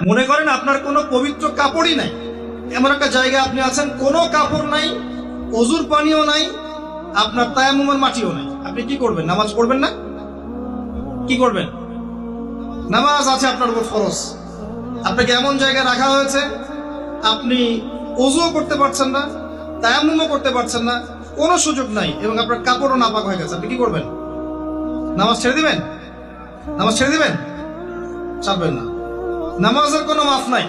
মনে করেন আপনার কোনো পবিত্র কাপড়ই নাই, এমন একটা জায়গায় আপনি আছেন, কোনো কাপড় নাই, অজুর পানিও নাই, আপনার তায়াম্মুমের মাটিও নাই, আপনি কি করবেন? নামাজ পড়বেন না? কি করবেন? নামাজ আছে আপনার উপর ফরজ, আপনাকে এমন জায়গায় রাখা হয়েছে, আপনি অজুও করতে পারছেন না, তায়াম্মুমও করতে পারছেন না, কোনো সুযোগ নাই, এবং আপনার কাপড়ও নাপাক হয়ে গেছে, আপনি কি করবেন? নামাজ ছেড়ে দিবেন? নামাজ ছেড়ে দিবেন? ছাড়বেন না। নামাজের কোনো মাফ নাই।